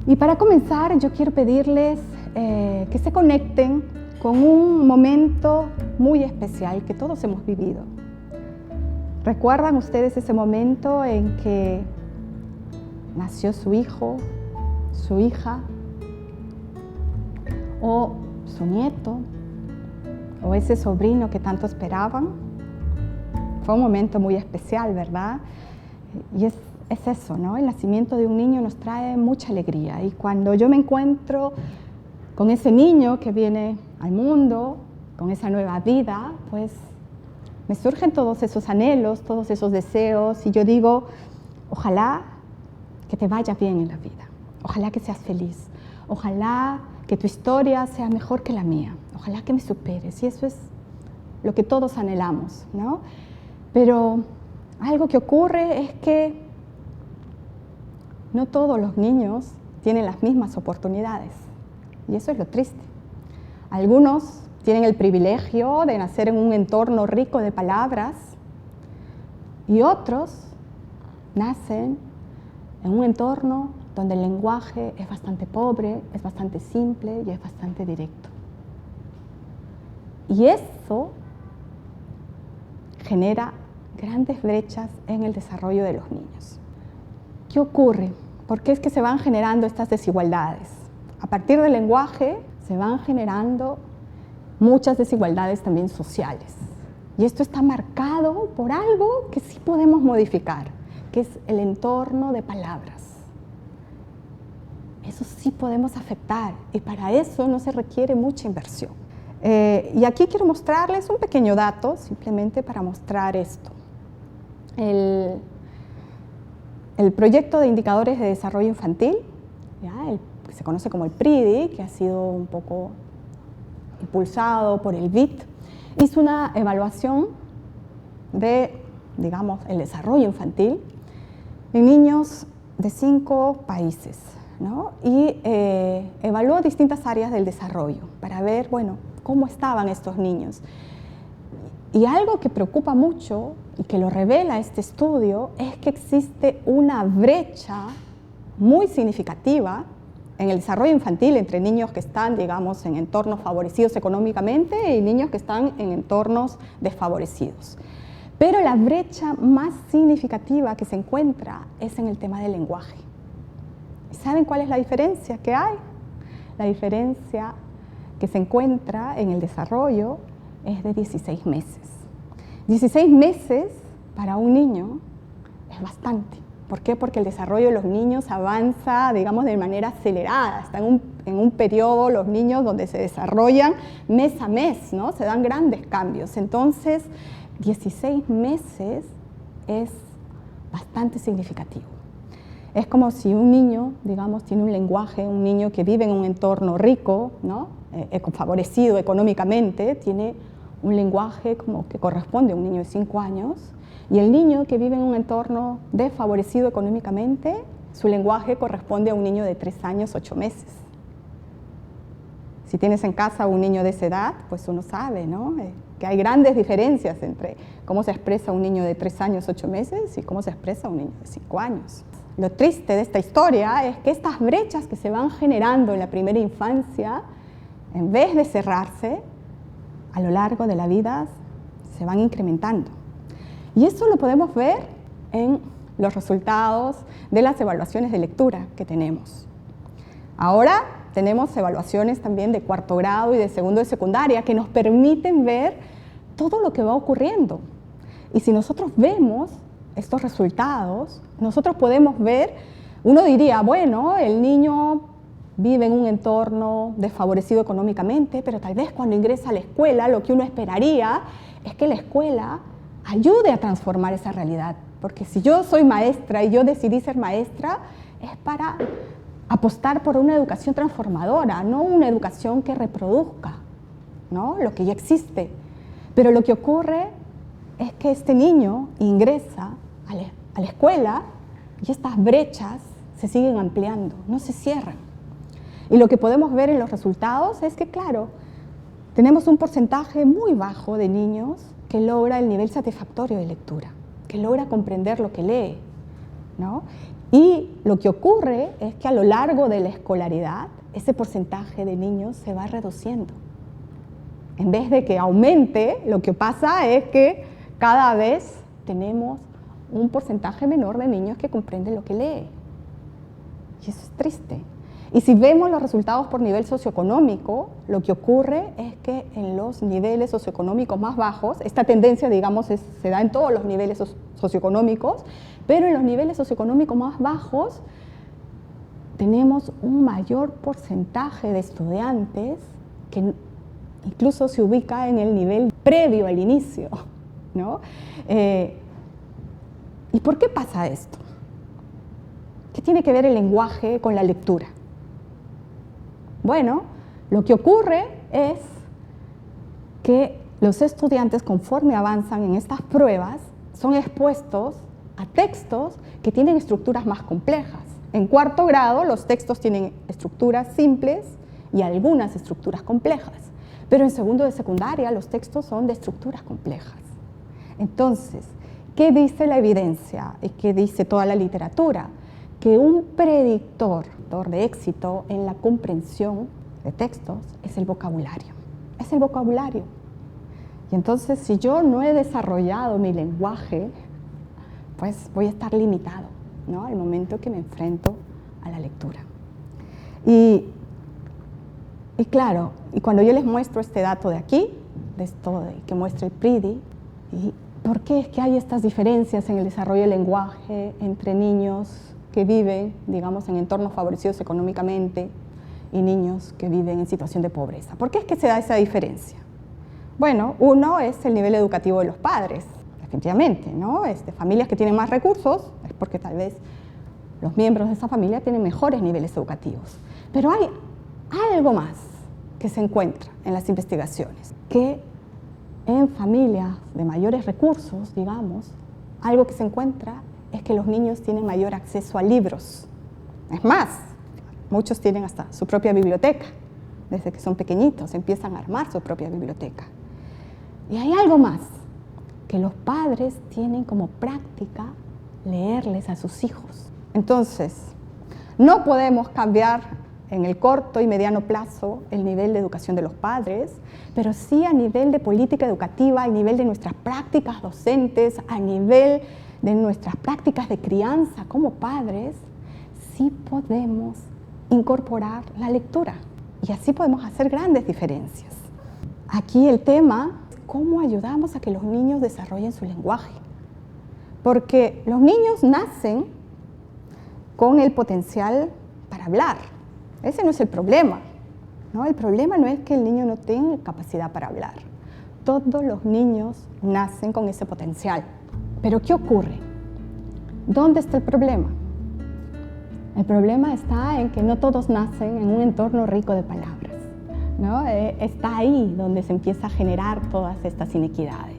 Y para comenzar, yo quiero pedirles que se conecten con un momento muy especial que todos hemos vivido. ¿Recuerdan ustedes ese momento en que nació su hijo, su hija, o su nieto, o ese sobrino que tanto esperaban? Fue un momento muy especial, ¿verdad? Y es eso, ¿no? El nacimiento de un niño nos trae mucha alegría. Y cuando yo me encuentro con ese niño que viene al mundo, con esa nueva vida, pues me surgen todos esos anhelos, todos esos deseos, y yo digo, ojalá que te vaya bien en la vida, ojalá que seas feliz, ojalá que tu historia sea mejor que la mía, ojalá que me superes, y eso es lo que todos anhelamos, ¿no? Pero algo que ocurre es que no todos los niños tienen las mismas oportunidades, y eso es lo triste. Algunos tienen el privilegio de nacer en un entorno rico de palabras, y otros nacen en un entorno donde el lenguaje es bastante pobre, es bastante simple y es bastante directo. Y eso genera grandes brechas en el desarrollo de los niños. ¿Qué ocurre? ¿Por qué es que se van generando estas desigualdades? A partir del lenguaje se van generando muchas desigualdades también sociales. Y esto está marcado por algo que sí podemos modificar, que es el entorno de palabras. Eso sí podemos afectar, y para eso no se requiere mucha inversión. Y aquí quiero mostrarles un pequeño dato, simplemente para mostrar esto. El proyecto de indicadores de desarrollo infantil, el que se conoce como el PRIDI, que ha sido un poco impulsado por el BID, hizo una evaluación de, digamos, el desarrollo infantil en niños de 5 países, ¿no? Y evaluó distintas áreas del desarrollo para ver, bueno, cómo estaban estos niños. Y algo que preocupa mucho y que lo revela este estudio es que existe una brecha muy significativa en el desarrollo infantil entre niños que están, digamos, en entornos favorecidos económicamente y niños que están en entornos desfavorecidos. Pero la brecha más significativa que se encuentra es en el tema del lenguaje. ¿Saben cuál es la diferencia que hay? La diferencia que se encuentra en el desarrollo es de 16 meses. 16 meses para un niño es bastante. ¿Por qué? Porque el desarrollo de los niños avanza, digamos, de manera acelerada. Están en un periodo los niños donde se desarrollan mes a mes, ¿no? Se dan grandes cambios. Entonces, 16 meses es bastante significativo. Es como si un niño, digamos, tiene un lenguaje, un niño que vive en un entorno rico, ¿no? Favorecido económicamente, tiene un lenguaje como que corresponde a un niño de 5 años, y el niño que vive en un entorno desfavorecido económicamente, su lenguaje corresponde a un niño de 3 años, 8 meses. Si tienes en casa un niño de esa edad, pues uno sabe, ¿no? Que hay grandes diferencias entre cómo se expresa un niño de 3 años, 8 meses y cómo se expresa un niño de 5 años. Lo triste de esta historia es que estas brechas que se van generando en la primera infancia, en vez de cerrarse, a lo largo de la vida se van incrementando. Y eso lo podemos ver en los resultados de las evaluaciones de lectura que tenemos. Ahora tenemos evaluaciones también de 4º grado y de 2º de secundaria que nos permiten ver todo lo que va ocurriendo. Y si nosotros vemos estos resultados, nosotros podemos ver, uno diría, bueno, el niño vive en un entorno desfavorecido económicamente, pero tal vez cuando ingresa a la escuela, lo que uno esperaría es que la escuela ayude a transformar esa realidad. Porque si yo soy maestra y yo decidí ser maestra, es para apostar por una educación transformadora, no una educación que reproduzca, ¿no?, lo que ya existe. Pero lo que ocurre es que este niño ingresa a la escuela y estas brechas se siguen ampliando, no se cierran. Y lo que podemos ver en los resultados es que, claro, tenemos un porcentaje muy bajo de niños que logra el nivel satisfactorio de lectura, que logra comprender lo que lee, ¿no? Y lo que ocurre es que a lo largo de la escolaridad, ese porcentaje de niños se va reduciendo. En vez de que aumente, lo que pasa es que cada vez tenemos un porcentaje menor de niños que comprenden lo que lee. Y eso es triste. Y si vemos los resultados por nivel socioeconómico, lo que ocurre es que en los niveles socioeconómicos más bajos, esta tendencia, digamos, se da en todos los niveles socioeconómicos, pero en los niveles socioeconómicos más bajos tenemos un mayor porcentaje de estudiantes que incluso se ubica en el nivel previo al inicio, ¿no? ¿Y por qué pasa esto? ¿Qué tiene que ver el lenguaje con la lectura? Bueno, lo que ocurre es que los estudiantes, conforme avanzan en estas pruebas, son expuestos a textos que tienen estructuras más complejas. En cuarto grado, los textos tienen estructuras simples y algunas estructuras complejas, pero en segundo de secundaria los textos son de estructuras complejas. Entonces, ¿qué dice la evidencia y qué dice toda la literatura? Que un predictor de éxito en la comprensión de textos es el vocabulario. Es el vocabulario. Y entonces, si yo no he desarrollado mi lenguaje, pues voy a estar limitado, ¿no? Al momento que me enfrento a la lectura. Y claro, y cuando yo les muestro este dato de aquí, de esto que muestra el PRIDI, ¿y por qué es que hay estas diferencias en el desarrollo del lenguaje entre niños que viven, digamos, en entornos favorecidos económicamente y niños que viven en situación de pobreza? ¿Por qué es que se da esa diferencia? Bueno, uno es el nivel educativo de los padres, definitivamente, ¿no? Familias que tienen más recursos es porque tal vez los miembros de esa familia tienen mejores niveles educativos. Pero hay algo más que se encuentra en las investigaciones, que en familias de mayores recursos, digamos, algo que se encuentra es que los niños tienen mayor acceso a libros. Es más, muchos tienen hasta su propia biblioteca. Desde que son pequeñitos empiezan a armar su propia biblioteca. Y hay algo más, que los padres tienen como práctica leerles a sus hijos. Entonces, no podemos cambiar en el corto y mediano plazo el nivel de educación de los padres, pero sí a nivel de política educativa, a nivel de nuestras prácticas docentes, a nivel de nuestras prácticas de crianza como padres, sí podemos incorporar la lectura y así podemos hacer grandes diferencias. Aquí el tema es cómo ayudamos a que los niños desarrollen su lenguaje, porque los niños nacen con el potencial para hablar. Ese no es el problema, ¿no? El problema no es que el niño no tenga capacidad para hablar. Todos los niños nacen con ese potencial. Pero ¿qué ocurre? ¿Dónde está el problema? El problema está en que no todos nacen en un entorno rico de palabras, ¿no? Está ahí donde se empieza a generar todas estas inequidades.